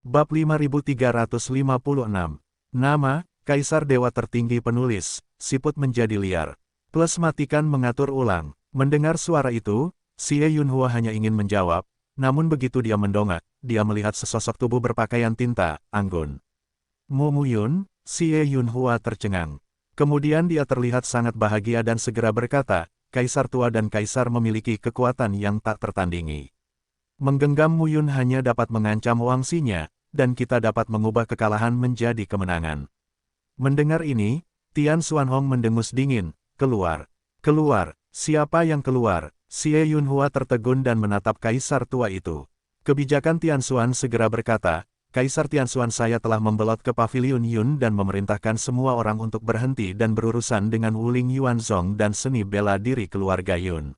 Bab 5356. Nama, Kaisar Dewa Tertinggi Penulis, siput menjadi liar. Plus matikan mengatur ulang. Mendengar suara itu, Xie Yunhua hanya ingin menjawab, namun begitu dia mendongak, dia melihat sesosok tubuh berpakaian tinta, anggun. Muyun, Xie Yunhua tercengang. Kemudian dia terlihat sangat bahagia dan segera berkata, Kaisar tua dan Kaisar memiliki kekuatan yang tak tertandingi. Menggenggam Muyun hanya dapat mengancam wangsinya, dan kita dapat mengubah kekalahan menjadi kemenangan. Mendengar ini, Tian Xuanhong mendengus dingin, keluar. Keluar, siapa yang keluar? Xie Yunhua tertegun dan menatap Kaisar tua itu. Kebijakan Tian Xuan segera berkata, Kaisar Tian Xuan saya telah membelot ke pavilion Yun dan memerintahkan semua orang untuk berhenti dan berurusan dengan Wuling Yuanzong dan seni bela diri keluarga Yun.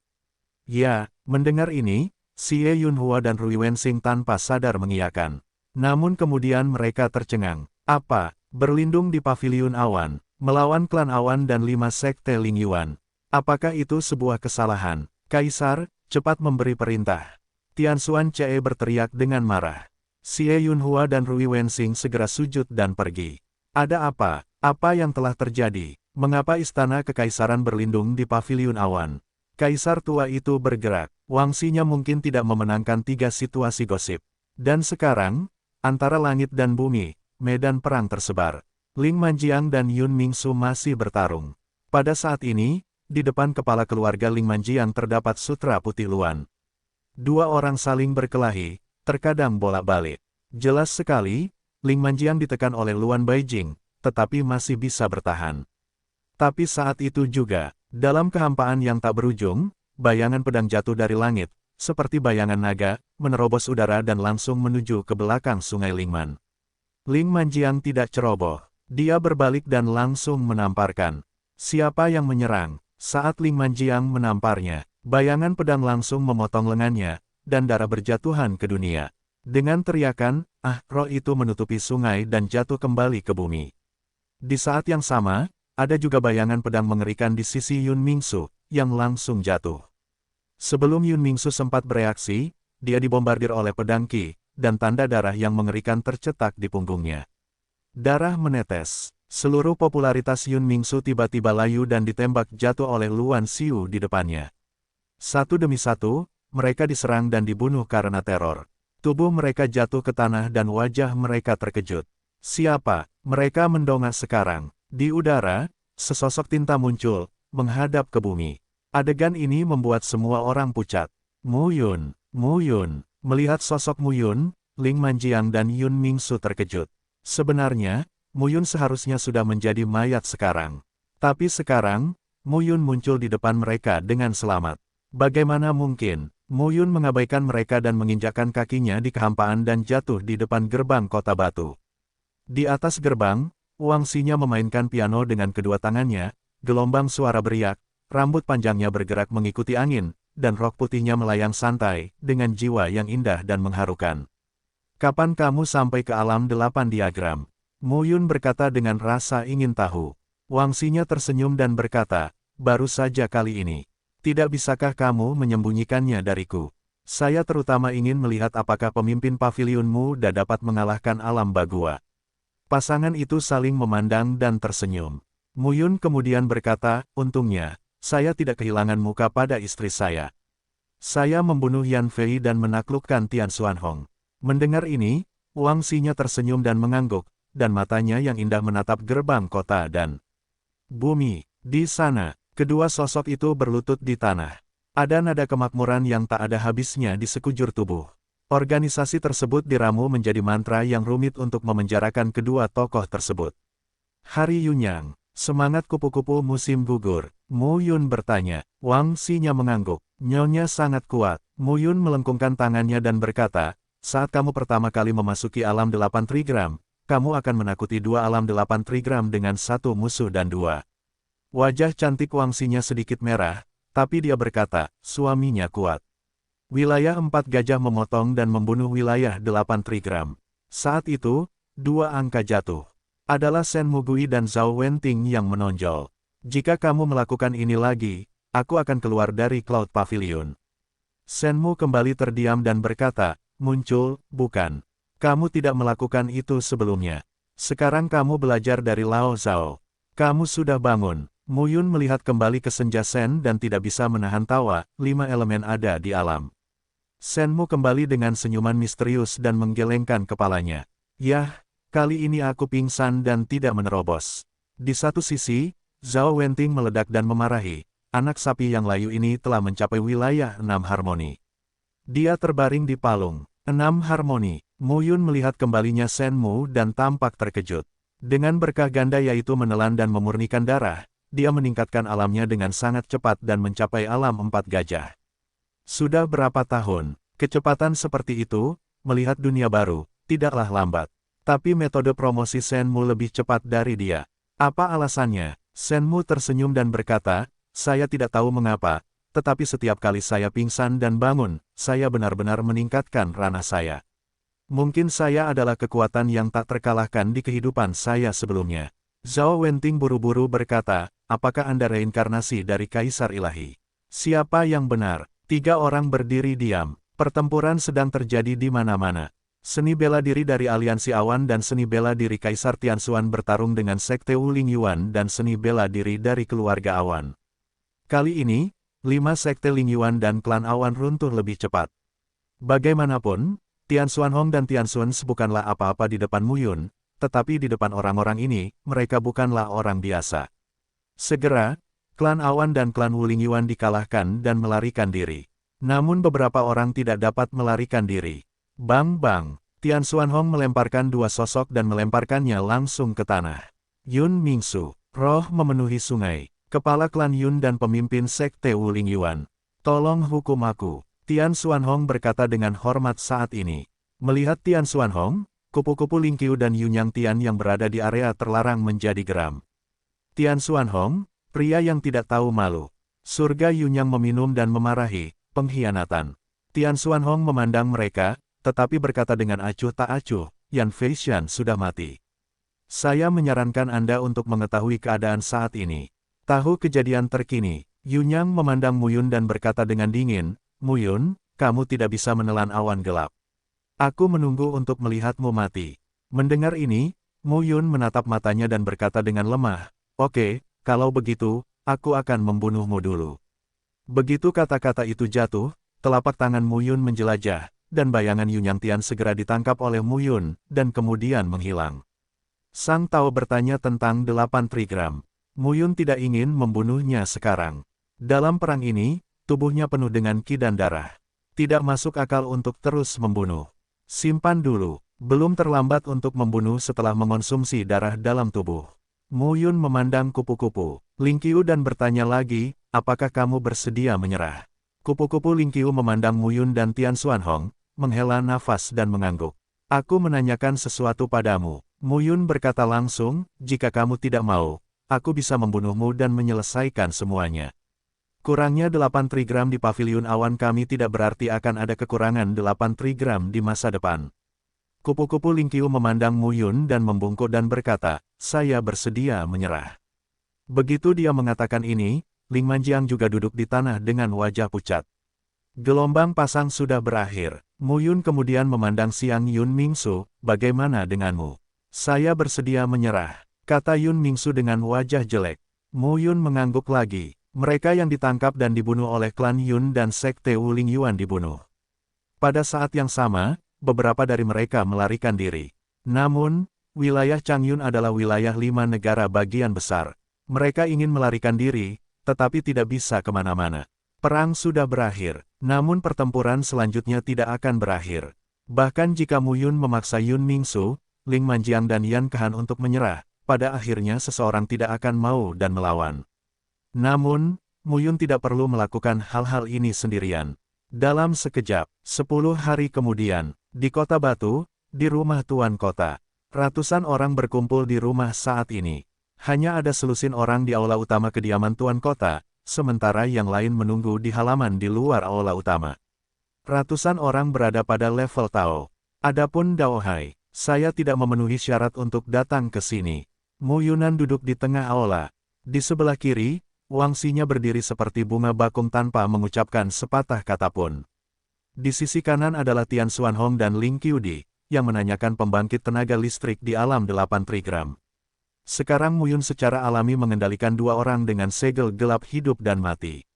Ya, mendengar ini, Xie Yunhua dan Rui Wensing tanpa sadar mengiyakan. Namun kemudian mereka tercengang. Apa? Berlindung di pavilion awan, melawan klan awan dan 5 sekte Ling Yuan. Apakah itu sebuah kesalahan? Kaisar, cepat memberi perintah. Tian Xuan Ce berteriak dengan marah. Xie Yunhua dan Rui Wensing segera sujud dan pergi. Ada apa? Apa yang telah terjadi? Mengapa istana kekaisaran berlindung di pavilion awan? Kaisar tua itu bergerak. Wangsinya mungkin tidak memenangkan 3 situasi gosip. Dan sekarang, antara langit dan bumi, medan perang tersebar. Ling Manjiang dan Yun Mingsu masih bertarung. Pada saat ini, di depan kepala keluarga Ling Manjiang terdapat sutra putih luan. Dua orang saling berkelahi, terkadang bolak-balik. Jelas sekali, Ling Manjiang ditekan oleh Luan Baijing, tetapi masih bisa bertahan. Tapi saat itu juga, dalam kehampaan yang tak berujung, bayangan pedang jatuh dari langit, seperti bayangan naga, menerobos udara dan langsung menuju ke belakang sungai Lingman. Ling Manjiang tidak ceroboh. Dia berbalik dan langsung menamparkan. Siapa yang menyerang? Saat Ling Manjiang menamparnya, bayangan pedang langsung memotong lengannya, dan darah berjatuhan ke dunia. Dengan teriakan, roh itu menutupi sungai dan jatuh kembali ke bumi. Di saat yang sama, ada juga bayangan pedang mengerikan di sisi Yun Mingsu, yang langsung jatuh. Sebelum Yun Mingsu sempat bereaksi, dia dibombardir oleh pedang Qi, dan tanda darah yang mengerikan tercetak di punggungnya. Darah menetes. Seluruh popularitas Yun Mingsu tiba-tiba layu dan ditembak jatuh oleh Luan Xiu di depannya. Satu demi satu, mereka diserang dan dibunuh karena teror. Tubuh mereka jatuh ke tanah dan wajah mereka terkejut. Siapa? Mereka mendongak sekarang. Di udara, sesosok tinta muncul, menghadap ke bumi. Adegan ini membuat semua orang pucat. Muyun, Muyun. Melihat sosok Muyun, Ling Manjiang dan Yun Mingsu terkejut. Sebenarnya, Muyun seharusnya sudah menjadi mayat sekarang. Tapi sekarang, Muyun muncul di depan mereka dengan selamat. Bagaimana mungkin? Muyun mengabaikan mereka dan menginjakkan kakinya di kehampaan dan jatuh di depan gerbang kota batu. Di atas gerbang, wangsinya memainkan piano dengan kedua tangannya, gelombang suara beriak, rambut panjangnya bergerak mengikuti angin, dan rok putihnya melayang santai, dengan jiwa yang indah dan mengharukan. Kapan kamu sampai ke alam 8 diagram? Muyun berkata dengan rasa ingin tahu. Wangsinya tersenyum dan berkata, baru saja kali ini. Tidak bisakah kamu menyembunyikannya dariku? Saya terutama ingin melihat apakah pemimpin pavilionmu dapat mengalahkan alam Bagua. Pasangan itu saling memandang dan tersenyum. Muyun kemudian berkata, untungnya, saya tidak kehilangan muka pada istri saya. Saya membunuh Yan Fei dan menaklukkan Tian Xuanhong. Mendengar ini, Wangsinya tersenyum dan mengangguk, dan matanya yang indah menatap gerbang kota dan bumi. Di sana, kedua sosok itu berlutut di tanah. Ada nada kemakmuran yang tak ada habisnya di sekujur tubuh. Organisasi tersebut diramu menjadi mantra yang rumit untuk memenjarakan kedua tokoh tersebut. Hari Yunyang. Semangat kupu-kupu musim gugur. Muyun bertanya. Wangsinya mengangguk. Nyonya sangat kuat. Muyun melengkungkan tangannya dan berkata, saat kamu pertama kali memasuki alam 8 trigram, kamu akan menakuti 2 alam 8 trigram dengan 1 musuh dan 2. Wajah cantik Wangsinya sedikit merah, tapi dia berkata, suaminya kuat. Wilayah 4 gajah memotong dan membunuh wilayah 8 trigram. Saat itu, 2 angka jatuh. Adalah Shen Mugui dan Zhao Wenting yang menonjol. Jika kamu melakukan ini lagi, aku akan keluar dari Cloud Pavilion. Shen Mu kembali terdiam dan berkata, muncul, bukan. Kamu tidak melakukan itu sebelumnya. Sekarang kamu belajar dari Lao Zhao. Kamu sudah bangun. Mu Yun melihat kembali ke senja Sen dan tidak bisa menahan tawa, 5 elemen ada di alam. Senmu kembali dengan senyuman misterius dan menggelengkan kepalanya. Yah, kali ini aku pingsan dan tidak menerobos. Di satu sisi, Zhao Wenting meledak dan memarahi. Anak sapi yang layu ini telah mencapai wilayah 6 harmoni. Dia terbaring di palung. 6 harmoni. Mu Yun melihat kembalinya Senmu dan tampak terkejut. Dengan berkah ganda yaitu menelan dan memurnikan darah, dia meningkatkan alamnya dengan sangat cepat dan mencapai alam 4 gajah. Sudah berapa tahun, kecepatan seperti itu, melihat dunia baru, tidaklah lambat. Tapi metode promosi Senmu lebih cepat dari dia. Apa alasannya? Senmu tersenyum dan berkata, saya tidak tahu mengapa, tetapi setiap kali saya pingsan dan bangun, saya benar-benar meningkatkan ranah saya. Mungkin saya adalah kekuatan yang tak terkalahkan di kehidupan saya sebelumnya. Zhao Wenting buru-buru berkata, apakah Anda reinkarnasi dari Kaisar Ilahi? Siapa yang benar? 3 orang berdiri diam. Pertempuran sedang terjadi di mana-mana. Seni bela diri dari Aliansi Awan dan seni bela diri Kaisar Tianxuan bertarung dengan Sekte Wuling Yuan dan seni bela diri dari keluarga Awan. Kali ini, 5 Sekte Ling Yuan dan klan Awan runtuh lebih cepat. Bagaimanapun, Tianxuan Hong dan Tianxuan bukanlah apa-apa di depan Mu Yun, tetapi di depan orang-orang ini, mereka bukanlah orang biasa. Segera, klan Awan dan klan Wuling Yuan dikalahkan dan melarikan diri. Namun beberapa orang tidak dapat melarikan diri. Bang-bang, Tianxuan Hong melemparkan 2 sosok dan melemparkannya langsung ke tanah. Yun Mingsu, roh memenuhi sungai, kepala klan Yun dan pemimpin Sekte Wuling Yuan. Tolong hukum aku. Tianxuan Hong berkata dengan hormat saat ini. Melihat Tianxuan Hong, kupu-kupu Lingqiu dan Yunyang Tian yang berada di area terlarang menjadi geram. Tianxuan Hong, pria yang tidak tahu malu. Surga Yunyang meminum dan memarahi, pengkhianatan. Tianxuan Hong memandang mereka, tetapi berkata dengan acuh tak acuh, Yan Feishan sudah mati. Saya menyarankan Anda untuk mengetahui keadaan saat ini. Tahu kejadian terkini. Yunyang memandang Mu Yun dan berkata dengan dingin, Mu Yun, kamu tidak bisa menelan awan gelap. Aku menunggu untuk melihatmu mati. Mendengar ini, Mu Yun menatap matanya dan berkata dengan lemah, oke, kalau begitu, aku akan membunuhmu dulu. Begitu kata-kata itu jatuh, telapak tangan Mu Yun menjelajah, dan bayangan Yunyang Tian segera ditangkap oleh Mu Yun, dan kemudian menghilang. Sang Tao bertanya tentang 8 trigram. Mu Yun tidak ingin membunuhnya sekarang. Dalam perang ini, tubuhnya penuh dengan ki dan darah. Tidak masuk akal untuk terus membunuh. Simpan dulu, belum terlambat untuk membunuh setelah mengonsumsi darah dalam tubuh. Mu Yun memandang kupu-kupu Lingqiu dan bertanya lagi, apakah kamu bersedia menyerah? Kupu-kupu Lingqiu memandang Mu Yun dan Tianxuan Hong, menghela nafas dan mengangguk. Aku menanyakan sesuatu padamu. Mu Yun berkata langsung, jika kamu tidak mau, aku bisa membunuhmu dan menyelesaikan semuanya. Kurangnya 8 trigram di paviliun awan kami tidak berarti akan ada kekurangan 8 trigram di masa depan. Kupu-kupu Lingqiu memandang Mu Yun dan membungkuk dan berkata, saya bersedia menyerah. Begitu dia mengatakan ini, Ling Manjiang juga duduk di tanah dengan wajah pucat. Gelombang pasang sudah berakhir. Mu Yun kemudian memandang Siang Yun Mingsu, bagaimana denganmu? Saya bersedia menyerah, kata Yun Mingsu dengan wajah jelek. Mu Yun mengangguk lagi. Mereka yang ditangkap dan dibunuh oleh klan Yun dan Sekte Wuling Yuan dibunuh. Pada saat yang sama, beberapa dari mereka melarikan diri. Namun, wilayah Changyun adalah wilayah 5 negara bagian besar. Mereka ingin melarikan diri, tetapi tidak bisa kemana-mana. Perang sudah berakhir, namun pertempuran selanjutnya tidak akan berakhir. Bahkan jika Mu Yun memaksa Yun Mingsu, Ling Manjiang dan Yan Kehan untuk menyerah, pada akhirnya seseorang tidak akan mau dan melawan. Namun, Mu Yun tidak perlu melakukan hal-hal ini sendirian. Dalam sekejap, 10 hari kemudian, di Kota Batu, di rumah Tuan Kota, ratusan orang berkumpul di rumah saat ini. Hanya ada selusin orang di aula utama kediaman Tuan Kota, sementara yang lain menunggu di halaman di luar aula utama. Ratusan orang berada pada level Tao. Adapun Dao Hai, saya tidak memenuhi syarat untuk datang ke sini. Mu Yunan duduk di tengah aula. Di sebelah kiri, Wang Xinya berdiri seperti bunga bakung tanpa mengucapkan sepatah kata pun. Di sisi kanan adalah Tianxuan Hong dan Ling Qiudi, yang menanyakan pembangkit tenaga listrik di alam 8 trigram. Sekarang Muyun secara alami mengendalikan dua orang dengan segel gelap hidup dan mati.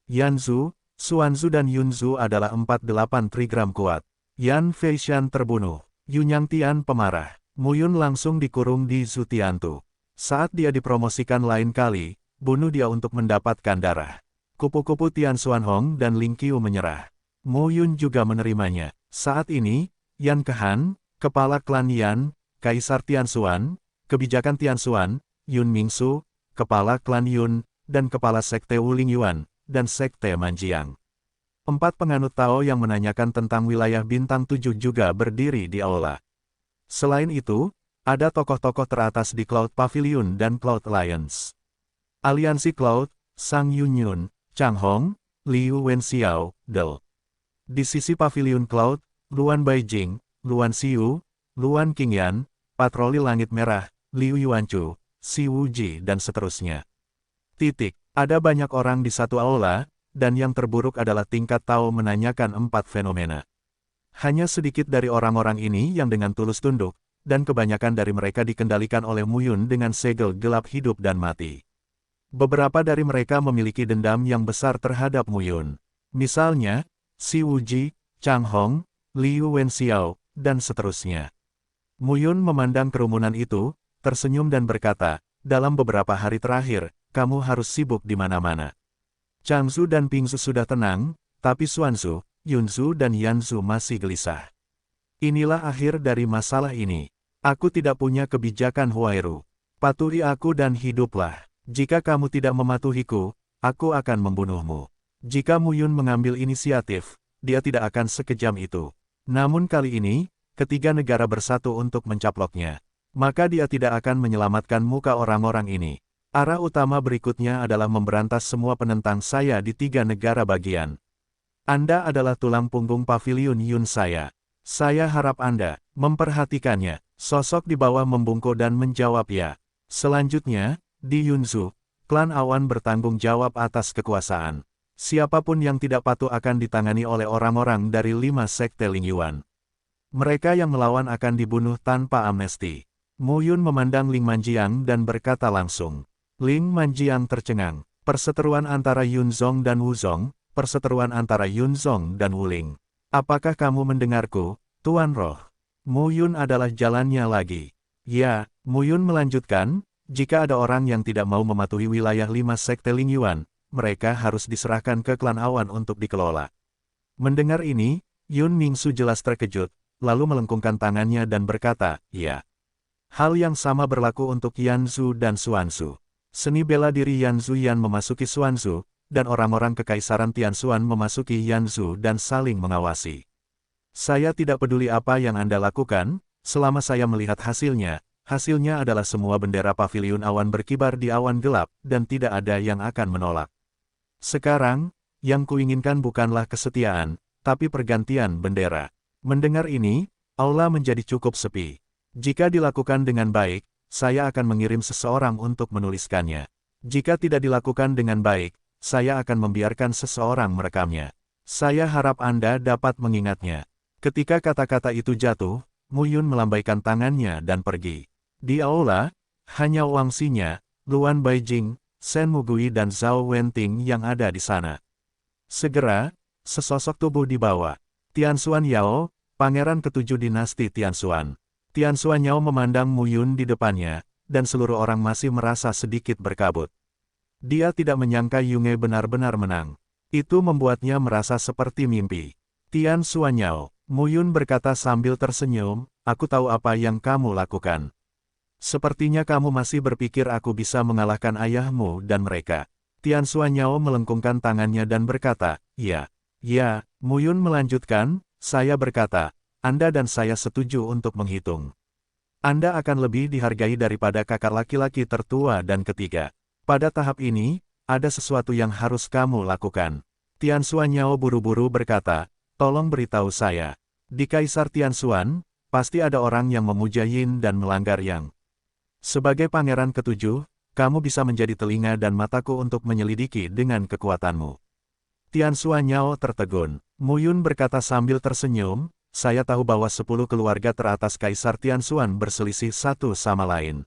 Yanzu, Xuanzu dan Yunzu adalah 48 trigram kuat. Yan Feishan terbunuh. Yunyang Tian pemarah. Muyun langsung dikurung di Zutiantu. Saat dia dipromosikan lain kali, bunuh dia untuk mendapatkan darah. Kupu-kupu Tian Xuanhong dan Ling Qiu menyerah. Muyun juga menerimanya. Saat ini, Yan Kehan, kepala klan Yan, Kaisar Tianxuan, kebijakan Tianxuan, Yun Mingsu, kepala klan Yun, dan kepala sekte Wuling Yuan, dan sekte Manjiang. 4 penganut Tao yang menanyakan tentang wilayah bintang 7 juga berdiri di aula. Selain itu, ada tokoh-tokoh teratas di Cloud Pavilion dan Cloud Alliance. Aliansi Cloud, Sang Yunyun, Chang Hong, Liu Wenxiao, Del. Di sisi Pavilion Cloud, Luan Baijing, Luan Xiu, Luan Qingyan, Patroli Langit Merah, Liu Yuanchu, Si Wuji dan seterusnya. Ada banyak orang di satu aula, dan yang terburuk adalah tingkat Tao menanyakan 4 fenomena. Hanya sedikit dari orang-orang ini yang dengan tulus tunduk, dan kebanyakan dari mereka dikendalikan oleh Muyun dengan segel gelap hidup dan mati. Beberapa dari mereka memiliki dendam yang besar terhadap Muyun. Misalnya, Si Wuji, Chang Hong, Liu Wenxiao, dan seterusnya. Muyun memandang kerumunan itu, tersenyum dan berkata, dalam beberapa hari terakhir, kamu harus sibuk di mana-mana. Changzu dan Pingzu sudah tenang, tapi Xuanzu, Yunzu dan Yanzu masih gelisah. Inilah akhir dari masalah ini. Aku tidak punya kebijakan Huairu. Patuhi aku dan hiduplah. Jika kamu tidak mematuhiku, aku akan membunuhmu. Jika Muyun mengambil inisiatif, dia tidak akan sekejam itu. Namun kali ini, ketiga negara bersatu untuk mencaploknya. Maka dia tidak akan menyelamatkan muka orang-orang ini. Arah utama berikutnya adalah memberantas semua penentang saya di 3 negara bagian. Anda adalah tulang punggung Pavilion Yun saya. Saya harap Anda memperhatikannya. Sosok di bawah membungkuk dan menjawab ya. Selanjutnya, di Yunzu, klan Awan bertanggung jawab atas kekuasaan. Siapapun yang tidak patuh akan ditangani oleh orang-orang dari 5 sekte Ling Yuan. Mereka yang melawan akan dibunuh tanpa amnesti. Muyun memandang Ling Manjiang dan berkata langsung. Ling Manjiang tercengang. Perseteruan antara Yunzong dan Wuzong, perseteruan antara Yunzong dan Wuling. Apakah kamu mendengarku, Tuan Roh? Muyun adalah jalannya lagi. Ya, Muyun melanjutkan, jika ada orang yang tidak mau mematuhi wilayah 5 sekte Ling Yuan, mereka harus diserahkan ke klan Awan untuk dikelola. Mendengar ini, Yun Mingsu jelas terkejut, lalu melengkungkan tangannya dan berkata, ya. Hal yang sama berlaku untuk Yanzu dan Xuanzu. Seni bela diri Yanzu Yan memasuki Xuanzu, dan orang-orang kekaisaran Tianxuan memasuki Yanzu dan saling mengawasi. Saya tidak peduli apa yang Anda lakukan, selama saya melihat hasilnya adalah semua bendera Pavilion Awan berkibar di awan gelap, dan tidak ada yang akan menolak. Sekarang, yang kuinginkan bukanlah kesetiaan, tapi pergantian bendera. Mendengar ini, aula menjadi cukup sepi. Jika dilakukan dengan baik, saya akan mengirim seseorang untuk menuliskannya. Jika tidak dilakukan dengan baik, saya akan membiarkan seseorang merekamnya. Saya harap Anda dapat mengingatnya. Ketika kata-kata itu jatuh, Muyun melambaikan tangannya dan pergi. Di aula, hanya Wang Xinya, Luan Baijing, Shen Mugui dan Zhao Wenting yang ada di sana. Segera, sesosok tubuh dibawa. Tianxuan Yao, pangeran ketujuh dinasti Tianxuan. Tianxuan Yao memandang Muyun di depannya, dan seluruh orang masih merasa sedikit berkabut. Dia tidak menyangka Yunge benar-benar menang. Itu membuatnya merasa seperti mimpi. Tianxuan Yao, Muyun berkata sambil tersenyum, aku tahu apa yang kamu lakukan. Sepertinya kamu masih berpikir aku bisa mengalahkan ayahmu dan mereka. Tianxuan Yao melengkungkan tangannya dan berkata, ya. Ya, Muyun melanjutkan, saya berkata, Anda dan saya setuju untuk menghitung. Anda akan lebih dihargai daripada kakak laki-laki tertua dan ketiga. Pada tahap ini, ada sesuatu yang harus kamu lakukan. Tianxuan Yao buru-buru berkata, tolong beritahu saya. Di Kaisar Tianxuan, pasti ada orang yang memuja Yin dan melanggar Yang. Sebagai pangeran ketujuh, kamu bisa menjadi telinga dan mataku untuk menyelidiki dengan kekuatanmu. Tianxuan Yao tertegun. Muyun berkata sambil tersenyum, saya tahu bahwa 10 keluarga teratas Kaisar Tianxuan berselisih satu sama lain.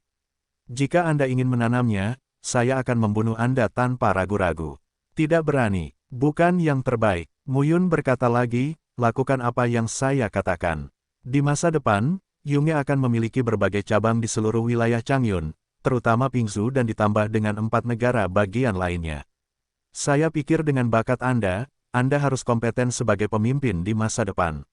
Jika Anda ingin menanamnya, saya akan membunuh Anda tanpa ragu-ragu. Tidak berani, bukan yang terbaik. Mu Yun berkata lagi, lakukan apa yang saya katakan. Di masa depan, Yunge akan memiliki berbagai cabang di seluruh wilayah Changyun, terutama Pingzhou dan ditambah dengan 4 negara bagian lainnya. Saya pikir dengan bakat Anda harus kompeten sebagai pemimpin di masa depan.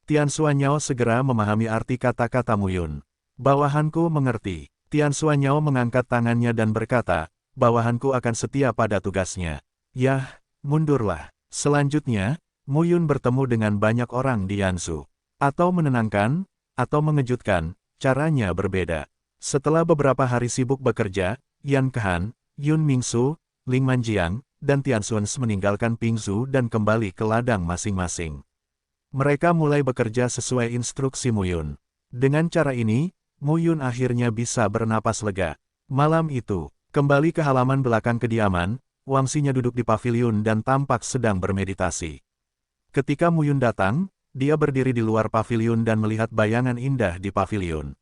Tian Xuanyao segera memahami arti kata-kata Mu Yun. Bawahanku mengerti. Tian Xuanyao mengangkat tangannya dan berkata, bawahanku akan setia pada tugasnya. Yah, mundurlah. Selanjutnya, Mu Yun bertemu dengan banyak orang di Yansu. Atau menenangkan, atau mengejutkan, caranya berbeda. Setelah beberapa hari sibuk bekerja, Yan Kehan, Yun Mingsu, Ling Manjiang, dan Tian Xuans meninggalkan Pingzhou dan kembali ke ladang masing-masing. Mereka mulai bekerja sesuai instruksi Mu Yun. Dengan cara ini, Mu Yun akhirnya bisa bernapas lega. Malam itu, kembali ke halaman belakang kediaman, Wang Xinya duduk di paviliun dan tampak sedang bermeditasi. Ketika Mu Yun datang, dia berdiri di luar paviliun dan melihat bayangan indah di paviliun.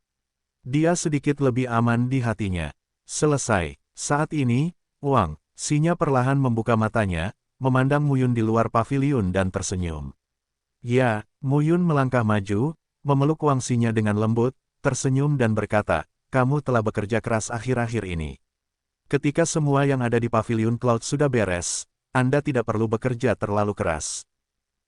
Dia sedikit lebih aman di hatinya. Selesai. Saat ini, Wang Xinya perlahan membuka matanya, memandang Mu Yun di luar paviliun dan tersenyum. Ya, Mu Yun melangkah maju, memeluk Wang Xinya dengan lembut, tersenyum dan berkata, kamu telah bekerja keras akhir-akhir ini. Ketika semua yang ada di paviliun Cloud sudah beres, Anda tidak perlu bekerja terlalu keras.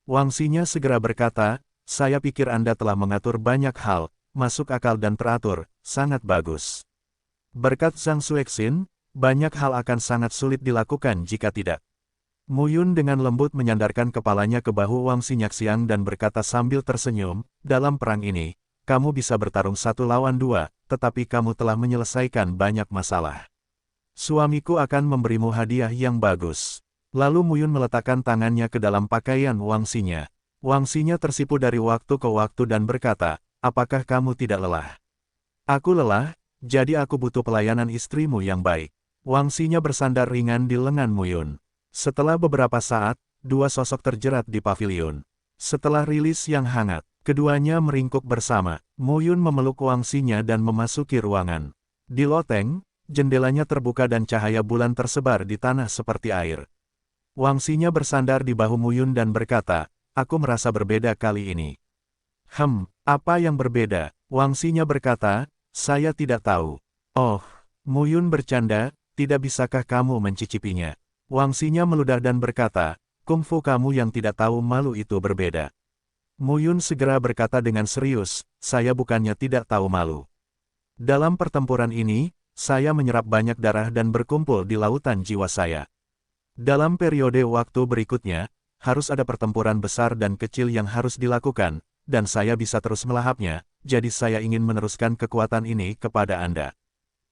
Wang Xinya segera berkata, saya pikir Anda telah mengatur banyak hal, masuk akal dan teratur, sangat bagus. Berkat Zhang Xuexin, banyak hal akan sangat sulit dilakukan jika tidak. Mu Yun dengan lembut menyandarkan kepalanya ke bahu Wang Xinyaxiang dan berkata sambil tersenyum, dalam perang ini, kamu bisa bertarung 1 lawan 2, tetapi kamu telah menyelesaikan banyak masalah. Suamiku akan memberimu hadiah yang bagus. Lalu Mu Yun meletakkan tangannya ke dalam pakaian Wang Xinya. Wang Xinya tersipu dari waktu ke waktu dan berkata, apakah kamu tidak lelah? Aku lelah, jadi aku butuh pelayanan istrimu yang baik. Wang Xinya bersandar ringan di lengan Mu Yun. Setelah beberapa saat, 2 sosok terjerat di paviliun. Setelah rilis yang hangat, keduanya meringkuk bersama. Mu Yun memeluk Wang Xinya dan memasuki ruangan. Di loteng, jendelanya terbuka dan cahaya bulan tersebar di tanah seperti air. Wang Xinya bersandar di bahu Mu Yun dan berkata, aku merasa berbeda kali ini. Apa yang berbeda? Wang Xinya berkata, saya tidak tahu. Oh, Mu Yun bercanda, tidak bisakah kamu mencicipinya? Wang Xinya meludah dan berkata, kungfu kamu yang tidak tahu malu itu berbeda. Mu Yun segera berkata dengan serius, saya bukannya tidak tahu malu. Dalam pertempuran ini, saya menyerap banyak darah dan berkumpul di lautan jiwa saya. Dalam periode waktu berikutnya, harus ada pertempuran besar dan kecil yang harus dilakukan, dan saya bisa terus melahapnya, jadi saya ingin meneruskan kekuatan ini kepada Anda.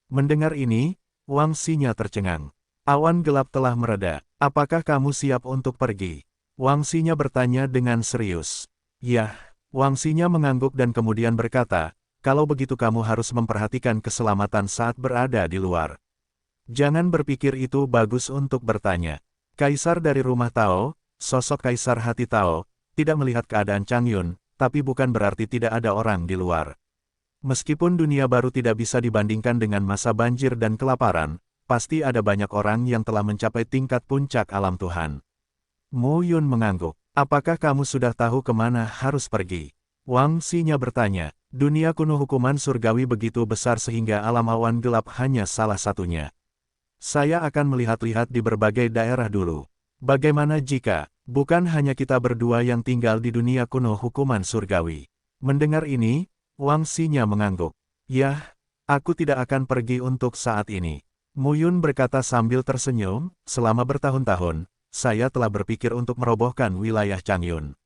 Mendengar ini, Wang Xinya tercengang. Awan gelap telah mereda. Apakah kamu siap untuk pergi? Wang Xinya bertanya dengan serius. Yah, Wang Xinya mengangguk dan kemudian berkata, kalau begitu kamu harus memperhatikan keselamatan saat berada di luar. Jangan berpikir itu bagus untuk bertanya. Kaisar dari rumah Tao, sosok Kaisar hati Tao, tidak melihat keadaan Changyun, tapi bukan berarti tidak ada orang di luar. Meskipun dunia baru tidak bisa dibandingkan dengan masa banjir dan kelaparan, pasti ada banyak orang yang telah mencapai tingkat puncak alam Tuhan. Mu Yun mengangguk. Apakah kamu sudah tahu kemana harus pergi? Wang Xinya bertanya. Dunia kuno hukuman surgawi begitu besar sehingga alam awan gelap hanya salah satunya. Saya akan melihat-lihat di berbagai daerah dulu. Bagaimana jika, bukan hanya kita berdua yang tinggal di dunia kuno hukuman surgawi? Mendengar ini, Wang Xinya mengangguk. Yah, aku tidak akan pergi untuk saat ini. Mu Yun berkata sambil tersenyum, selama bertahun-tahun, saya telah berpikir untuk merobohkan wilayah Changyun.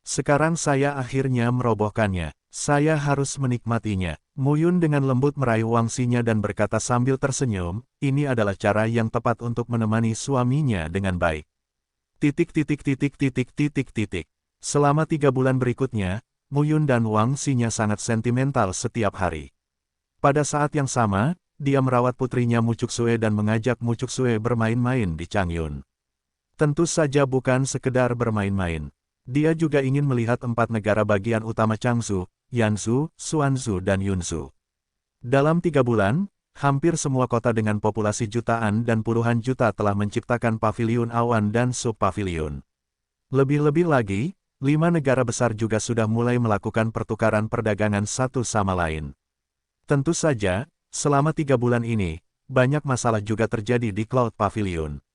Sekarang saya akhirnya merobohkannya. Saya harus menikmatinya. Mu Yun dengan lembut meraih Wang Xinya dan berkata sambil tersenyum, ini adalah cara yang tepat untuk menemani suaminya dengan baik. Selama 3 bulan berikutnya, Mu Yun dan Wang Xinya sangat sentimental setiap hari. Pada saat yang sama, dia merawat putrinya Mu Cuxue dan mengajak Mu Cuxue bermain-main di Changyun. Tentu saja bukan sekedar bermain-main. Dia juga ingin melihat 4 negara bagian utama Changzhou, Yanzhou, Suanzhou dan Yunzhou. Dalam 3 bulan, hampir semua kota dengan populasi jutaan dan puluhan juta telah menciptakan paviliun awan dan sub-paviliun. Lebih-lebih lagi, 5 negara besar juga sudah mulai melakukan pertukaran perdagangan satu sama lain. Tentu saja, selama 3 bulan ini, banyak masalah juga terjadi di Cloud Pavilion.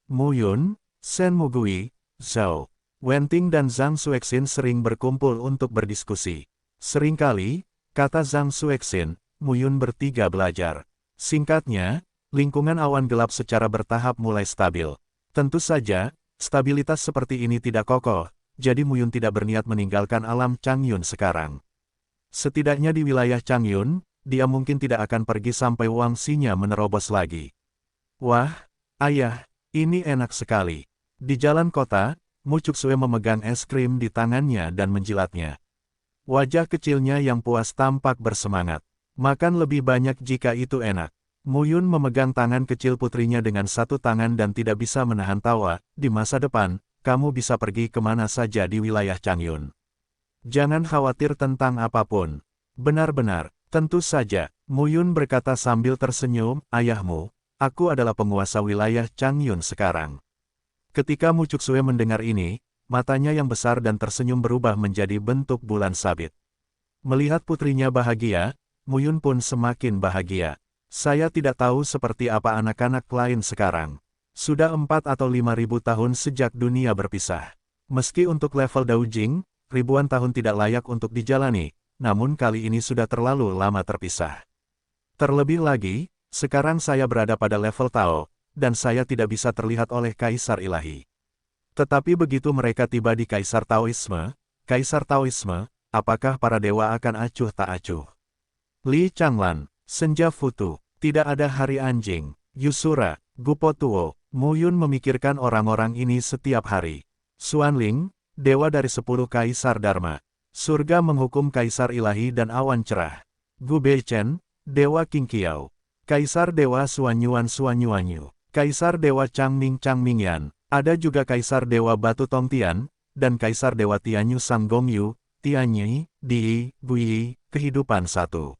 Mu Yun, Shen Mugui, Zhao Wenting dan Zhang Xuexin sering berkumpul untuk berdiskusi. Seringkali, kata Zhang Xuexin, Mu Yun bertiga belajar. Singkatnya, lingkungan awan gelap secara bertahap mulai stabil. Tentu saja, stabilitas seperti ini tidak kokoh, jadi Mu Yun tidak berniat meninggalkan alam Changyun sekarang. Setidaknya di wilayah Changyun, dia mungkin tidak akan pergi sampai Wang Xinya menerobos lagi. Wah, ayah, ini enak sekali. Di jalan kota, Mu Cuksue memegang es krim di tangannya dan menjilatnya. Wajah kecilnya yang puas tampak bersemangat. Makan lebih banyak jika itu enak. Mu Yun memegang tangan kecil putrinya dengan satu tangan dan tidak bisa menahan tawa. Di masa depan, kamu bisa pergi kemana saja di wilayah Changyun. Jangan khawatir tentang apapun. Benar-benar, tentu saja, Mu Yun berkata sambil tersenyum, ayahmu, aku adalah penguasa wilayah Changyun sekarang. Ketika Mu Cuksue mendengar ini, matanya yang besar dan tersenyum berubah menjadi bentuk bulan sabit. Melihat putrinya bahagia, Mu Yun pun semakin bahagia. Saya tidak tahu seperti apa anak-anak lain sekarang. Sudah 4 atau 5.000 tahun sejak dunia berpisah. Meski untuk level Daojing, ribuan tahun tidak layak untuk dijalani, namun kali ini sudah terlalu lama terpisah. Terlebih lagi, sekarang saya berada pada level Tao, dan saya tidak bisa terlihat oleh Kaisar Ilahi. Tetapi begitu mereka tiba di Kaisar Taoisme, apakah para dewa akan acuh tak acuh? Li Changlan, Senja Futu, tidak ada hari anjing, Yusura, Gupo Tuo, Mu Yun memikirkan orang-orang ini setiap hari. Xuanling, dewa dari 10 Kaisar Dharma. Surga menghukum Kaisar Ilahi dan awan cerah. Gu Beichen, dewa Qingqiao. Kaisar dewa Suanyuan. Kaisar dewa Changmingyan. Ada juga Kaisar dewa Batu Tongtian, dan Kaisar dewa Tianyu Sanggongyu, Tianyi, Di, Gui, kehidupan satu.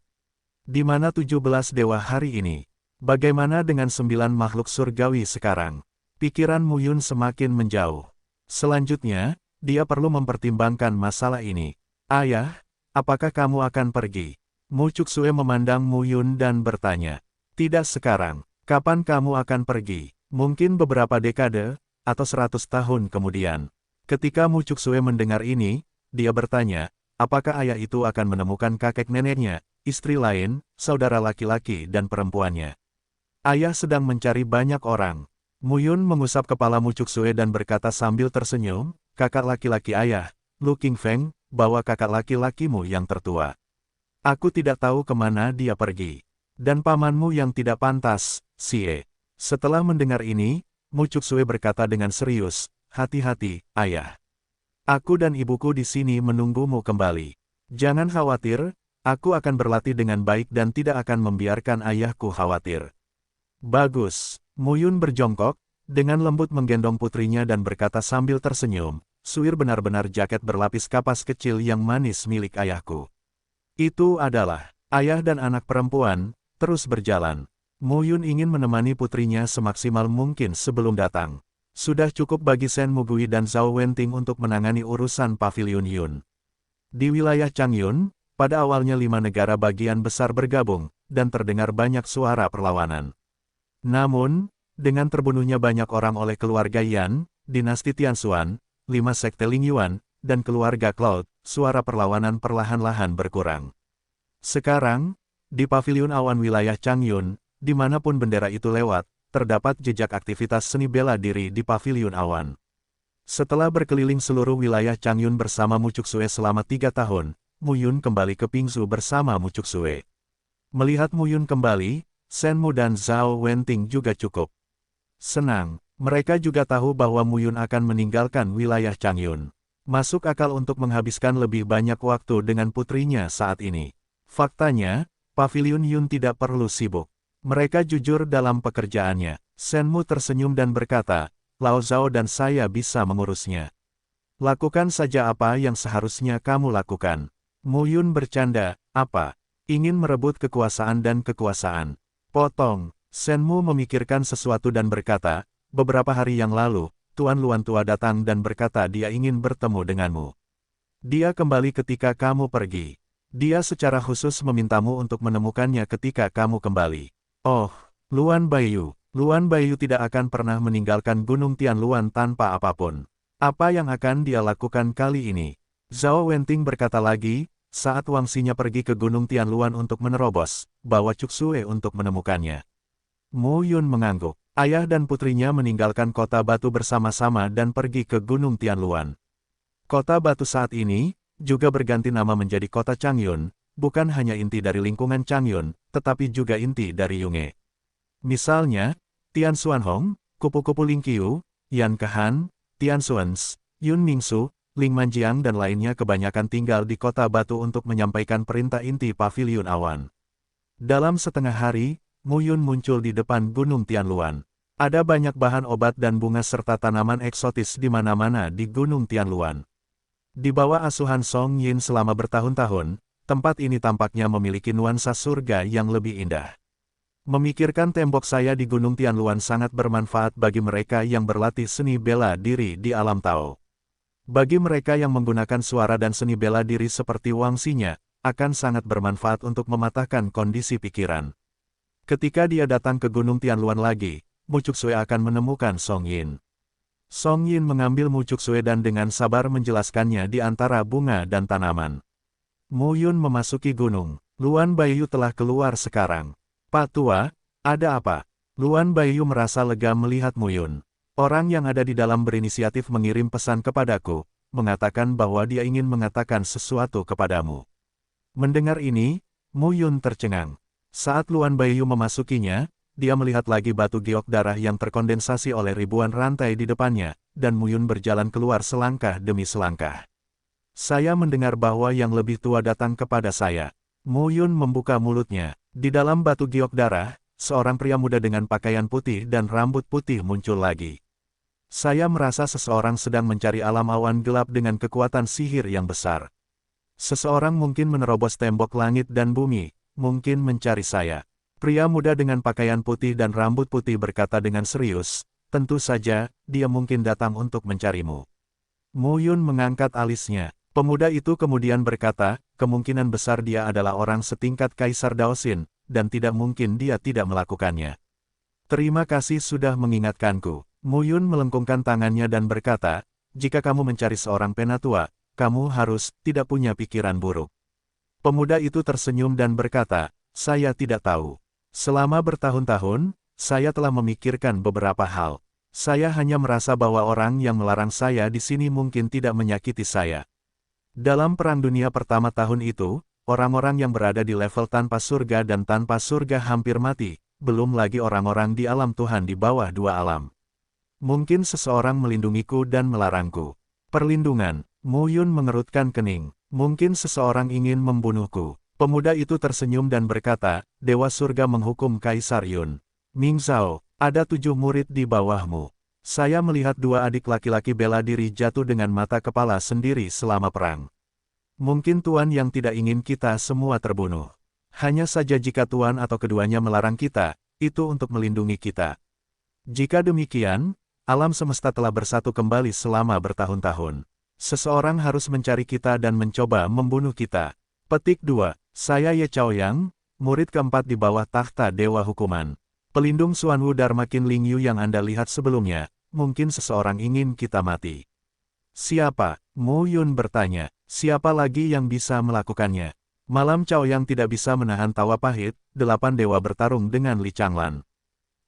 Di mana 17 dewa hari ini? Bagaimana dengan 9 makhluk surgawi sekarang? Pikiran Mu Yun semakin menjauh. Selanjutnya, dia perlu mempertimbangkan masalah ini. Ayah, apakah kamu akan pergi? Mu Cuksue memandang Mu Yun dan bertanya. Tidak sekarang. Kapan kamu akan pergi? Mungkin beberapa dekade, atau 100 tahun kemudian. Ketika Mu Cuksue mendengar ini, dia bertanya, apakah ayah itu akan menemukan kakek neneknya, istri lain, saudara laki-laki dan perempuannya? Ayah sedang mencari banyak orang. Mu Yun mengusap kepala Mu Cuksue dan berkata sambil tersenyum, kakak laki-laki ayah, Lu Qingfeng, bawa kakak laki-lakimu yang tertua. Aku tidak tahu kemana dia pergi. Dan pamanmu yang tidak pantas, Xie. Setelah mendengar ini, Mu Cuksue berkata dengan serius, hati-hati, ayah. Aku dan ibuku di sini menunggumu kembali. Jangan khawatir, aku akan berlatih dengan baik dan tidak akan membiarkan ayahku khawatir. Bagus. Mu Yun berjongkok, dengan lembut menggendong putrinya dan berkata sambil tersenyum, suir benar-benar jaket berlapis kapas kecil yang manis milik ayahku. Itu adalah, ayah dan anak perempuan, terus berjalan. Mu Yun ingin menemani putrinya semaksimal mungkin sebelum datang. Sudah cukup bagi Shen Mugui dan Zhao Wenting untuk menangani urusan Pavilion Yun. Di wilayah Changyun, pada awalnya 5 negara bagian besar bergabung, dan terdengar banyak suara perlawanan. Namun, dengan terbunuhnya banyak orang oleh keluarga Yan, dinasti Tianxuan, 5 sekte Ling Yuan, dan keluarga Cloud, suara perlawanan perlahan-lahan berkurang. Sekarang, di Paviliun Awan wilayah Changyun, dimanapun bendera itu lewat, terdapat jejak aktivitas seni bela diri di Paviliun Awan. Setelah berkeliling seluruh wilayah Changyun bersama Mu Cuksue selama 3 tahun, Mu Yun kembali ke Pingzu bersama Mu Cuksue. Melihat Mu Yun kembali, Shen Mu dan Zhao Wenting juga cukup senang. Mereka juga tahu bahwa Mu Yun akan meninggalkan wilayah Changyun. Masuk akal untuk menghabiskan lebih banyak waktu dengan putrinya saat ini. Faktanya, Paviliun Yun tidak perlu sibuk. Mereka jujur dalam pekerjaannya. Shen Mu tersenyum dan berkata, Lao Zhao dan saya bisa mengurusnya. Lakukan saja apa yang seharusnya kamu lakukan. Mu Yun bercanda, apa? Ingin merebut kekuasaan dan kekuasaan. Potong. Shenmu memikirkan sesuatu dan berkata, beberapa hari yang lalu, Tuan Luan Tua datang dan berkata dia ingin bertemu denganmu. Dia kembali ketika kamu pergi. Dia secara khusus memintamu untuk menemukannya ketika kamu kembali. Oh, Luan Baiyu. Luan Baiyu tidak akan pernah meninggalkan Gunung Tianluan tanpa apapun. Apa yang akan dia lakukan kali ini? Zhao Wenting berkata lagi, saat wangsinya pergi ke Gunung Tianluan untuk menerobos, bawa Cuksue untuk menemukannya. Mu Yun mengangguk. Ayah dan putrinya meninggalkan kota batu bersama-sama dan pergi ke Gunung Tianluan. Kota batu saat ini, juga berganti nama menjadi kota Changyun, bukan hanya inti dari lingkungan Changyun, tetapi juga inti dari Yunge. Misalnya, Tian Xuanhong, kupu-kupu Lingqiu, Yan Kehan, Tian Xuans, Yun Mingsu, Ling Manjiang dan lainnya kebanyakan tinggal di kota batu untuk menyampaikan perintah inti Paviliun Awan. Dalam setengah hari, Mu Yun muncul di depan Gunung Tianluan. Ada banyak bahan obat dan bunga serta tanaman eksotis di mana-mana di Gunung Tianluan. Di bawah asuhan Song Yin selama bertahun-tahun, tempat ini tampaknya memiliki nuansa surga yang lebih indah. Memikirkan tembok saya di Gunung Tianluan sangat bermanfaat bagi mereka yang berlatih seni bela diri di alam Tao. Bagi mereka yang menggunakan suara dan seni bela diri seperti wangsinya, akan sangat bermanfaat untuk mematahkan kondisi pikiran. Ketika dia datang ke Gunung Tianluan lagi, Mu Cuksue akan menemukan Song Yin. Song Yin mengambil Mu Cuksue dan dengan sabar menjelaskannya di antara bunga dan tanaman. Mu Yun memasuki gunung. Luan Baiyu telah keluar sekarang. Pak Tua, ada apa? Luan Baiyu merasa lega melihat Mu Yun. Orang yang ada di dalam berinisiatif mengirim pesan kepadaku, mengatakan bahwa dia ingin mengatakan sesuatu kepadamu. Mendengar ini, Mu Yun tercengang. Saat Luan Baiyu memasukinya, dia melihat lagi batu giok darah yang terkondensasi oleh ribuan rantai di depannya, dan Mu Yun berjalan keluar selangkah demi selangkah. Saya mendengar bahwa yang lebih tua datang kepada saya. Mu Yun membuka mulutnya. Di dalam batu giok darah, seorang pria muda dengan pakaian putih dan rambut putih muncul lagi. Saya merasa seseorang sedang mencari alam awan gelap dengan kekuatan sihir yang besar. Seseorang mungkin menerobos tembok langit dan bumi, mungkin mencari saya. Pria muda dengan pakaian putih dan rambut putih berkata dengan serius, tentu saja, dia mungkin datang untuk mencarimu. Mu Yun mengangkat alisnya. Pemuda itu kemudian berkata, kemungkinan besar dia adalah orang setingkat Kaisar Daoxin, dan tidak mungkin dia tidak melakukannya. Terima kasih sudah mengingatkanku. Mu Yun melengkungkan tangannya dan berkata, jika kamu mencari seorang penatua, kamu harus tidak punya pikiran buruk. Pemuda itu tersenyum dan berkata, saya tidak tahu. Selama bertahun-tahun, saya telah memikirkan beberapa hal. Saya hanya merasa bahwa orang yang melarang saya di sini mungkin tidak menyakiti saya. Dalam Perang Dunia Pertama tahun itu, orang-orang yang berada di level tanpa surga dan tanpa surga hampir mati, belum lagi orang-orang di alam Tuhan di bawah dua alam. Mungkin seseorang melindungiku dan melarangku. Perlindungan. Mu Yun mengerutkan kening. Mungkin seseorang ingin membunuhku. Pemuda itu tersenyum dan berkata, Dewa Surga menghukum Kaisar Yun. Ming Zhao, ada 7 murid di bawahmu. Saya melihat 2 adik laki-laki bela diri jatuh dengan mata kepala sendiri selama perang. Mungkin Tuan yang tidak ingin kita semua terbunuh. Hanya saja jika Tuan atau keduanya melarang kita, itu untuk melindungi kita. Jika demikian, alam semesta telah bersatu kembali selama bertahun-tahun. Seseorang harus mencari kita dan mencoba membunuh kita. Petik 2. Saya Ye Chaoyang, murid keempat di bawah takhta Dewa Hukuman. Pelindung Xuanwu Dharma Qin Ling Yu yang Anda lihat sebelumnya, mungkin seseorang ingin kita mati. Siapa? Mu Yun bertanya. Siapa lagi yang bisa melakukannya? Malam Chaoyang tidak bisa menahan tawa pahit, 8 dewa bertarung dengan Li Changlan.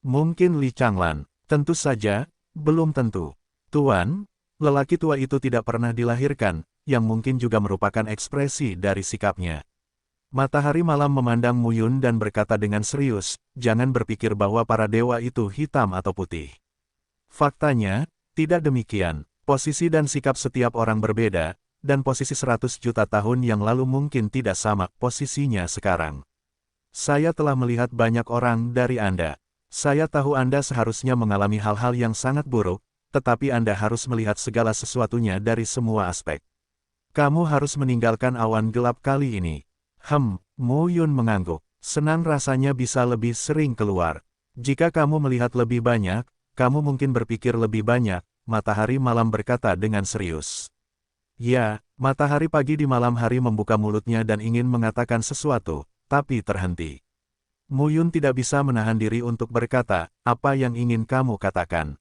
Mungkin Li Changlan. Tentu saja, belum tentu. Tuan, lelaki tua itu tidak pernah dilahirkan, yang mungkin juga merupakan ekspresi dari sikapnya. Matahari malam memandang Mu Yun dan berkata dengan serius, jangan berpikir bahwa para dewa itu hitam atau putih. Faktanya, tidak demikian. Posisi dan sikap setiap orang berbeda, dan posisi 100 juta tahun yang lalu mungkin tidak sama posisinya sekarang. Saya telah melihat banyak orang dari Anda. Saya tahu Anda seharusnya mengalami hal-hal yang sangat buruk, tetapi Anda harus melihat segala sesuatunya dari semua aspek. Kamu harus meninggalkan awan gelap kali ini. Mo Yun mengangguk. Senang rasanya bisa lebih sering keluar. Jika kamu melihat lebih banyak, kamu mungkin berpikir lebih banyak, matahari malam berkata dengan serius. Ya, matahari pagi di malam hari membuka mulutnya dan ingin mengatakan sesuatu, tapi terhenti. Mo Yun tidak bisa menahan diri untuk berkata, apa yang ingin kamu katakan?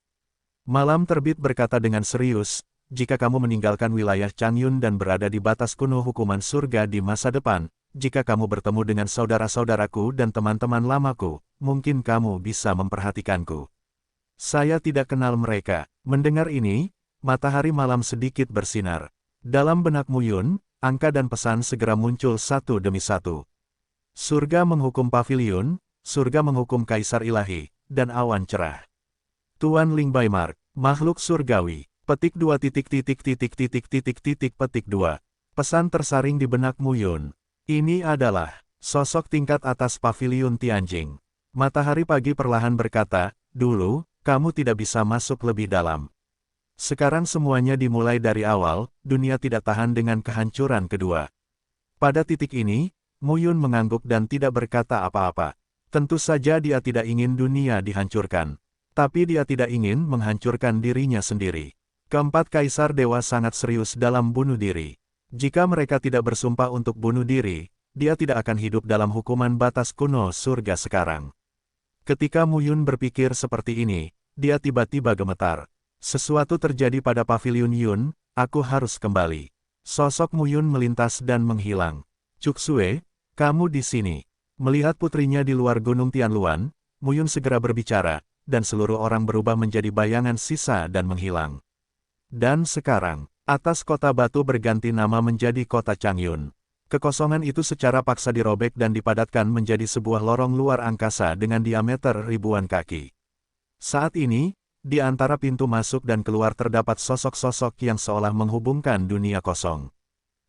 Malam terbit berkata dengan serius, jika kamu meninggalkan wilayah Changyun dan berada di batas kuno hukuman surga di masa depan, jika kamu bertemu dengan saudara-saudaraku dan teman-teman lamaku, mungkin kamu bisa memperhatikanku. Saya tidak kenal mereka. Mendengar ini, matahari malam sedikit bersinar. Dalam benak Mo Yun, angka dan pesan segera muncul satu demi satu. Surga menghukum pavilion, surga menghukum kaisar ilahi, dan awan cerah. Tuan Ling Baimark, makhluk surgawi, petik 2 petik 2. Pesan tersaring di benak Mo Yun. Ini adalah sosok tingkat atas pavilion Tianjing. Matahari pagi perlahan berkata, dulu, kamu tidak bisa masuk lebih dalam. Sekarang semuanya dimulai dari awal, dunia tidak tahan dengan kehancuran kedua. Pada titik ini, Mo Yun mengangguk dan tidak berkata apa-apa. Tentu saja dia tidak ingin dunia dihancurkan. Tapi dia tidak ingin menghancurkan dirinya sendiri. Keempat kaisar dewa sangat serius dalam bunuh diri. Jika mereka tidak bersumpah untuk bunuh diri, dia tidak akan hidup dalam hukuman batas kuno surga sekarang. Ketika Mo Yun berpikir seperti ini, dia tiba-tiba gemetar. Sesuatu terjadi pada pavilion Yun, aku harus kembali. Sosok Mo Yun melintas dan menghilang. Cuksue, kamu di sini. Melihat putrinya di luar gunung Tianluan, Mo Yun segera berbicara, dan seluruh orang berubah menjadi bayangan sisa dan menghilang. Dan sekarang, atas kota batu berganti nama menjadi kota Changyun. Kekosongan itu secara paksa dirobek dan dipadatkan menjadi sebuah lorong luar angkasa dengan diameter ribuan kaki. Saat ini, di antara pintu masuk dan keluar terdapat sosok-sosok yang seolah menghubungkan dunia kosong.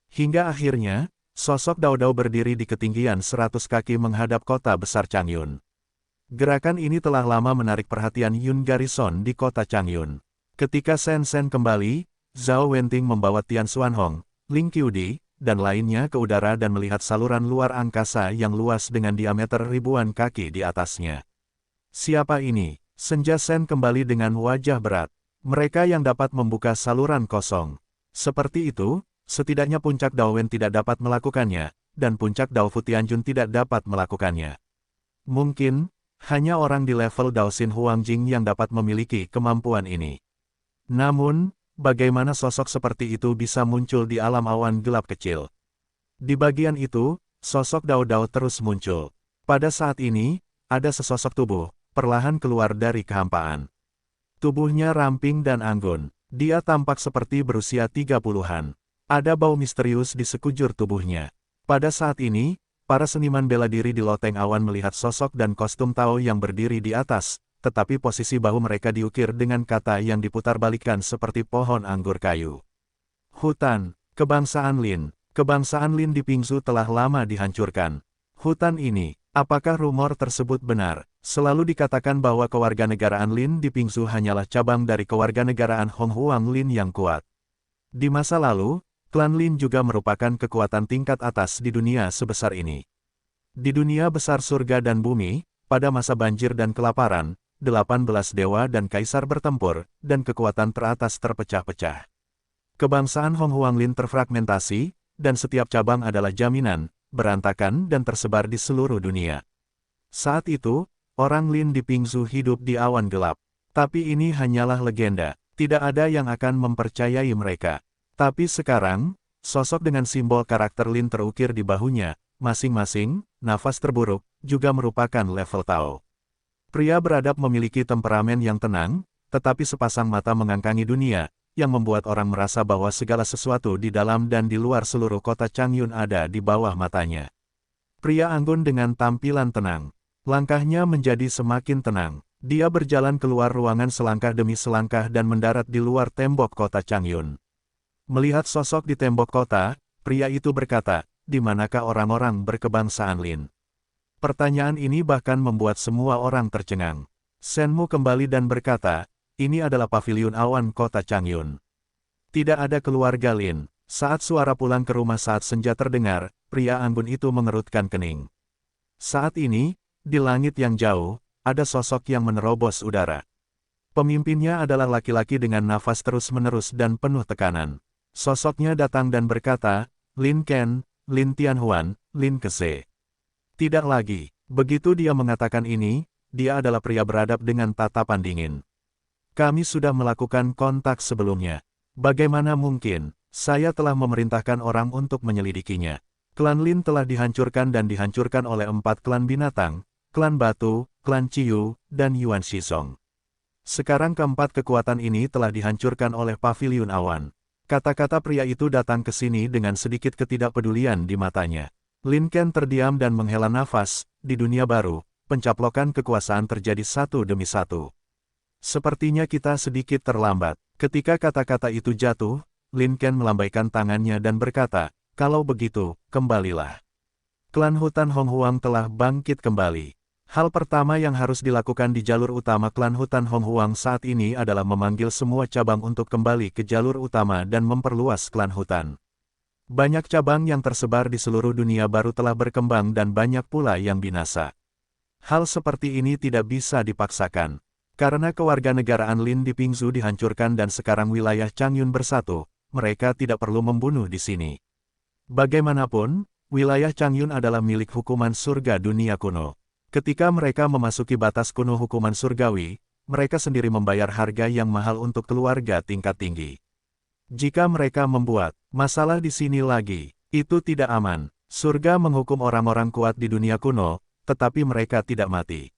Hingga akhirnya, sosok Dao Dao berdiri di ketinggian 100 kaki menghadap kota besar Changyun. Gerakan ini telah lama menarik perhatian Yun Garrison di kota Changyun. Ketika Shen Shen kembali, Zhao Wenting membawa Tian Xuanhong, Ling Qiudi, dan lainnya ke udara dan melihat saluran luar angkasa yang luas dengan diameter ribuan kaki di atasnya. Siapa ini? Senja Shen kembali dengan wajah berat. Mereka yang dapat membuka saluran kosong. Seperti itu, setidaknya puncak Dao Wen tidak dapat melakukannya, dan puncak Dao Fu Tianjun tidak dapat melakukannya. Mungkin, hanya orang di level Dao Xin Huangjing yang dapat memiliki kemampuan ini. Namun, bagaimana sosok seperti itu bisa muncul di alam awan gelap kecil? Di bagian itu, sosok Dao Dao terus muncul. Pada saat ini, ada sesosok tubuh, perlahan keluar dari kehampaan. Tubuhnya ramping dan anggun. Dia tampak seperti berusia 30-an. Ada bau misterius di sekujur tubuhnya. Pada saat ini, para seniman bela diri di loteng awan melihat sosok dan kostum Tao yang berdiri di atas, tetapi posisi bahu mereka diukir dengan kata yang diputarbalikkan seperti pohon anggur kayu. Hutan, kebangsaan Lin. Kebangsaan Lin di Pingzu telah lama dihancurkan. Hutan ini, apakah rumor tersebut benar? Selalu dikatakan bahwa kewarganegaraan Lin di Pingzu hanyalah cabang dari kewarganegaraan Hong Huang Lin yang kuat. Di masa lalu, klan Lin juga merupakan kekuatan tingkat atas di dunia sebesar ini. Di dunia besar surga dan bumi, pada masa banjir dan kelaparan, 18 dewa dan kaisar bertempur, dan kekuatan teratas terpecah-pecah. Kebangsaan Hong Huang Lin terfragmentasi, dan setiap cabang adalah jaminan, berantakan dan tersebar di seluruh dunia. Saat itu, orang Lin di Pingzu hidup di awan gelap. Tapi ini hanyalah legenda, tidak ada yang akan mempercayai mereka. Tapi sekarang, sosok dengan simbol karakter Lin terukir di bahunya, masing-masing, nafas terburuk, juga merupakan level Tao. Pria beradab memiliki temperamen yang tenang, tetapi sepasang mata mengangkangi dunia, yang membuat orang merasa bahwa segala sesuatu di dalam dan di luar seluruh kota Changyun ada di bawah matanya. Pria anggun dengan tampilan tenang. Langkahnya menjadi semakin tenang. Dia berjalan keluar ruangan selangkah demi selangkah dan mendarat di luar tembok kota Changyun. Melihat sosok di tembok kota, pria itu berkata, "Di manakah orang-orang berkebangsaan Lin?" Pertanyaan ini bahkan membuat semua orang tercengang. Shenmu kembali dan berkata, ini adalah paviliun awan kota Changyun. Tidak ada keluarga Lin. Saat suara pulang ke rumah saat senja terdengar, pria anggun itu mengerutkan kening. Saat ini, di langit yang jauh, ada sosok yang menerobos udara. Pemimpinnya adalah laki-laki dengan nafas terus-menerus dan penuh tekanan. Sosoknya datang dan berkata, Lin Ken, Lin Tianhuan, Lin Keze. Tidak lagi. Begitu dia mengatakan ini, dia adalah pria beradab dengan tatapan dingin. Kami sudah melakukan kontak sebelumnya. Bagaimana mungkin, saya telah memerintahkan orang untuk menyelidikinya. Klan Lin telah dihancurkan dan dihancurkan oleh 4 klan binatang, klan batu, klan Ciyu, dan Yuan Shizong. Sekarang keempat kekuatan ini telah dihancurkan oleh paviliun awan. Kata-kata pria itu datang ke sini dengan sedikit ketidakpedulian di matanya. Lin Ken terdiam dan menghela nafas. Di dunia baru, pencaplokan kekuasaan terjadi satu demi satu. Sepertinya kita sedikit terlambat. Ketika kata-kata itu jatuh, Lin Ken melambaikan tangannya dan berkata, kalau begitu, kembalilah. Klan Hutan Hong Huang telah bangkit kembali. Hal pertama yang harus dilakukan di jalur utama klan Hutan Hong Huang saat ini adalah memanggil semua cabang untuk kembali ke jalur utama dan memperluas klan hutan. Banyak cabang yang tersebar di seluruh dunia baru telah berkembang dan banyak pula yang binasa. Hal seperti ini tidak bisa dipaksakan. Karena kewarganegaraan Lin di Pingzu dihancurkan dan sekarang wilayah Changyun bersatu, mereka tidak perlu membunuh di sini. Bagaimanapun, wilayah Changyun adalah milik hukuman surga dunia kuno. Ketika mereka memasuki batas kuno hukuman surgawi, mereka sendiri membayar harga yang mahal untuk keluarga tingkat tinggi. Jika mereka membuat masalah di sini lagi, itu tidak aman. Surga menghukum orang-orang kuat di dunia kuno, tetapi mereka tidak mati.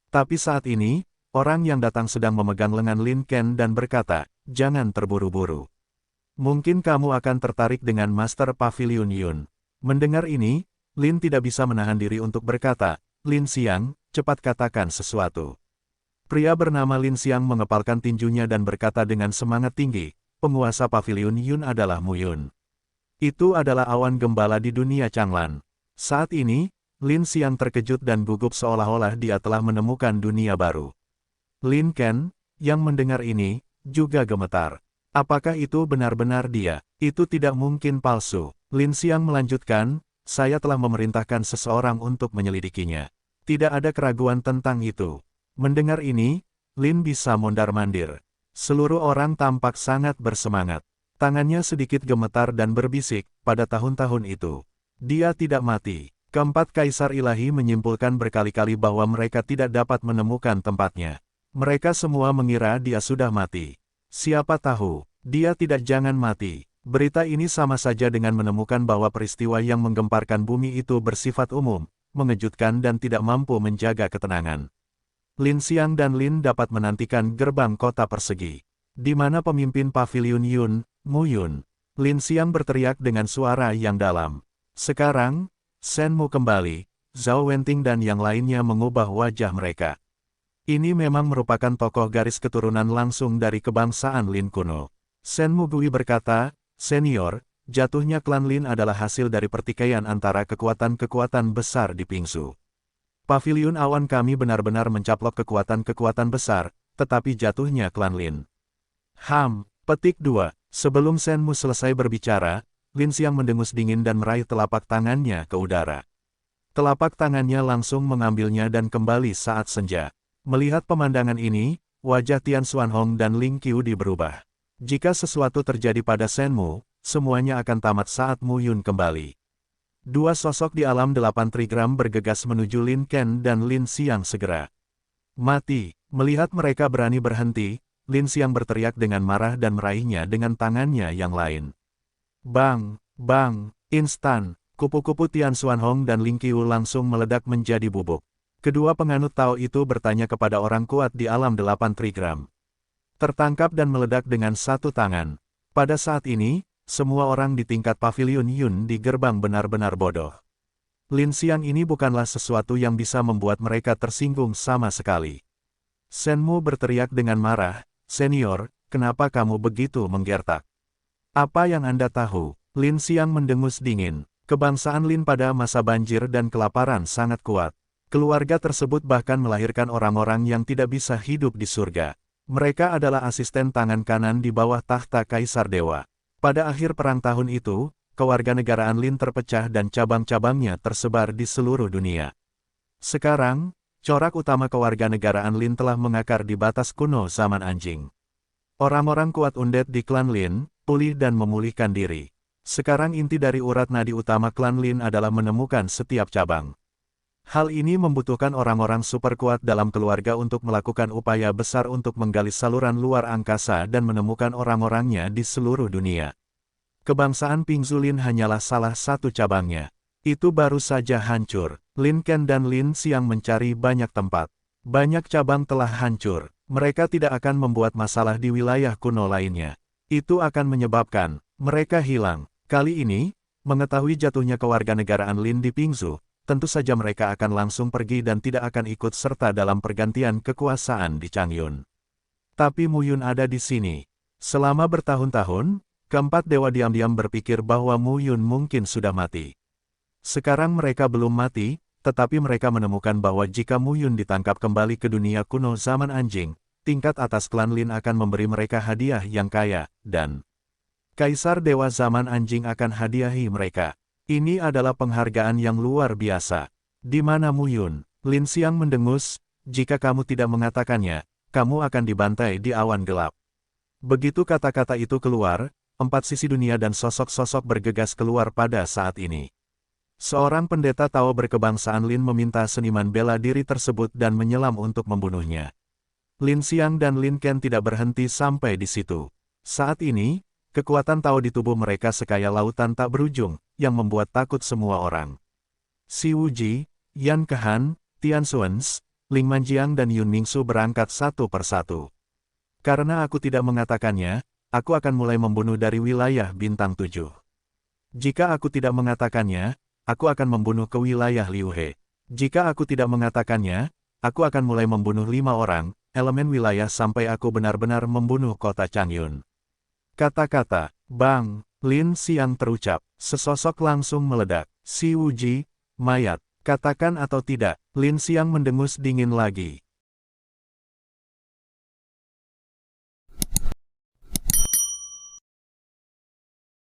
Tapi saat ini, orang yang datang sedang memegang lengan Lin Ken dan berkata, jangan terburu-buru. Mungkin kamu akan tertarik dengan Master Pavilion Yun. Mendengar ini, Lin tidak bisa menahan diri untuk berkata, Lin Xiang, cepat katakan sesuatu. Pria bernama Lin Xiang mengepalkan tinjunya dan berkata dengan semangat tinggi, penguasa Pavilion Yun adalah Mu Yun. Itu adalah awan gembala di dunia Changlan. Saat ini, Lin Xiang terkejut dan gugup seolah-olah dia telah menemukan dunia baru. Lin Ken, yang mendengar ini, juga gemetar. Apakah itu benar-benar dia? Itu tidak mungkin palsu. Lin Xiang melanjutkan, saya telah memerintahkan seseorang untuk menyelidikinya. Tidak ada keraguan tentang itu. Mendengar ini, Lin bisa mondar-mandir. Seluruh orang tampak sangat bersemangat. Tangannya sedikit gemetar dan berbisik, pada tahun-tahun itu. Dia tidak mati. Keempat kaisar ilahi menyimpulkan berkali-kali bahwa mereka tidak dapat menemukan tempatnya. Mereka semua mengira dia sudah mati. Siapa tahu, dia tidak jangan mati. Berita ini sama saja dengan menemukan bahwa peristiwa yang menggemparkan bumi itu bersifat umum, mengejutkan dan tidak mampu menjaga ketenangan. Lin Xiang dan Lin dapat menantikan gerbang kota persegi. Di mana pemimpin Pavilion Yun, Mu Yun. Lin Xiang berteriak dengan suara yang dalam. Sekarang, Shen Mu kembali, Zhao Wenting dan yang lainnya mengubah wajah mereka. Ini memang merupakan tokoh garis keturunan langsung dari kebangsaan Lin kuno. Shen Mu Gui berkata, Senior, jatuhnya klan Lin adalah hasil dari pertikaian antara kekuatan-kekuatan besar di Pingzu. Paviliun awan kami benar-benar mencaplok kekuatan-kekuatan besar, tetapi jatuhnya klan Lin. Petik 2. Sebelum Shen Mu selesai berbicara, Lin Xiang mendengus dingin dan meraih telapak tangannya ke udara. Telapak tangannya langsung mengambilnya dan kembali saat senja. Melihat pemandangan ini, wajah Tian Xuanhong dan Ling Qiudi berubah. Jika sesuatu terjadi pada Shen Mu, semuanya akan tamat saat Mu Yun kembali. Dua sosok di alam 8 trigram bergegas menuju Lin Ken dan Lin Xiang segera. Mati. Melihat mereka berani berhenti, Lin Xiang berteriak dengan marah dan meraihnya dengan tangannya yang lain. Bang! Bang! Instan! Kupu-kupu Tian Xuanhong dan Ling Qiu langsung meledak menjadi bubuk. Kedua penganut Tao itu bertanya kepada orang kuat di alam 8 trigram. Tertangkap dan meledak dengan satu tangan. Pada saat ini, semua orang di tingkat Pavilion Yun di gerbang benar-benar bodoh. Lin Xiang ini bukanlah sesuatu yang bisa membuat mereka tersinggung sama sekali. Shen Mu berteriak dengan marah, Senior, kenapa kamu begitu menggertak? Apa yang Anda tahu? Lin Xiang mendengus dingin. Kebangsaan Lin pada masa banjir dan kelaparan sangat kuat. Keluarga tersebut bahkan melahirkan orang-orang yang tidak bisa hidup di surga. Mereka adalah asisten tangan kanan di bawah tahta Kaisar Dewa. Pada akhir perang tahun itu, kewarganegaraan Lin terpecah dan cabang-cabangnya tersebar di seluruh dunia. Sekarang, corak utama kewarganegaraan Lin telah mengakar di batas kuno zaman anjing. Orang-orang kuat undead di klan Lin, pulih dan memulihkan diri. Sekarang inti dari urat nadi utama klan Lin adalah menemukan setiap cabang. Hal ini membutuhkan orang-orang super kuat dalam keluarga untuk melakukan upaya besar untuk menggali saluran luar angkasa dan menemukan orang-orangnya di seluruh dunia. Kebangsaan Pingzulin hanyalah salah satu cabangnya. Itu baru saja hancur. Lin Ken dan Lin Xiang mencari banyak tempat. Banyak cabang telah hancur. Mereka tidak akan membuat masalah di wilayah kuno lainnya. Itu akan menyebabkan mereka hilang. Kali ini, mengetahui jatuhnya kewarganegaraan Lin di Pingzu, tentu saja mereka akan langsung pergi dan tidak akan ikut serta dalam pergantian kekuasaan di Changyun. Tapi Mu Yun ada di sini. Selama bertahun-tahun, keempat dewa diam-diam berpikir bahwa Mu Yun mungkin sudah mati. Sekarang mereka belum mati, tetapi mereka menemukan bahwa jika Mu Yun ditangkap kembali ke dunia kuno zaman anjing, tingkat atas klan Lin akan memberi mereka hadiah yang kaya, dan Kaisar Dewa Zaman Anjing akan hadiahi mereka. Ini adalah penghargaan yang luar biasa. Di mana Mu Yun? Lin Xiang mendengus, jika kamu tidak mengatakannya, kamu akan dibantai di awan gelap. Begitu kata-kata itu keluar, 4 sisi dunia dan sosok-sosok bergegas keluar pada saat ini. Seorang pendeta Tao berkebangsaan Lin meminta seniman bela diri tersebut dan menyelam untuk membunuhnya. Lin Xiang dan Lin Ken tidak berhenti sampai di situ. Saat ini, kekuatan Tao di tubuh mereka sekaya lautan tak berujung, yang membuat takut semua orang. Si Wuji, Yan Kehan, Tian Xuans, Ling Manjiang dan Yun Mingsu berangkat satu persatu. Karena aku tidak mengatakannya, aku akan mulai membunuh dari wilayah bintang 7. Jika aku tidak mengatakannya, aku akan membunuh ke wilayah Liu He. Jika aku tidak mengatakannya, aku akan mulai membunuh 5 orang, elemen wilayah sampai aku benar-benar membunuh kota Changyun. Kata-kata, Bang, Lin Xiang terucap, sesosok langsung meledak. Si Wuji, mayat, katakan atau tidak, Lin Xiang mendengus dingin lagi.